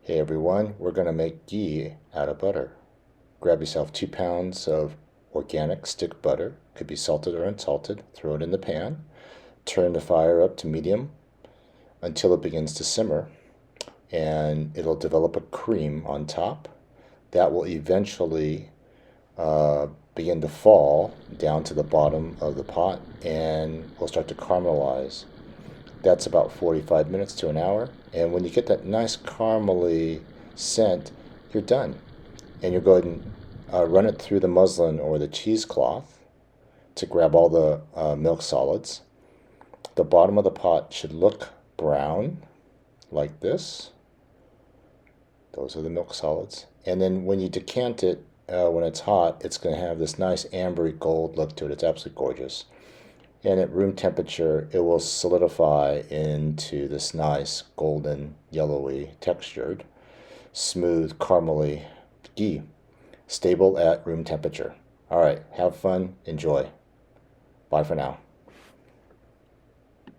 Hey everyone, we're going to make ghee out of butter. Grab yourself 2 pounds of organic stick butter, could be salted or unsalted, throw it in the pan, turn the fire up to medium until it begins to simmer, and it'll develop a cream on top. That will eventually begin to fall down to the bottom of the pot and will start to caramelize. That's about 45 minutes to an hour. And when you get that nice caramely scent, you're done. And you go ahead and run it through the muslin or the cheesecloth to grab all the milk solids. The bottom of the pot should look brown, like this. Those are the milk solids. And then when you decant it, when it's hot, it's going to have this nice ambery gold look to it. It's absolutely gorgeous. And at room temperature, it will solidify into this nice golden, yellowy textured, smooth, caramely ghee, stable at room temperature. All right, have fun, enjoy. Bye for now.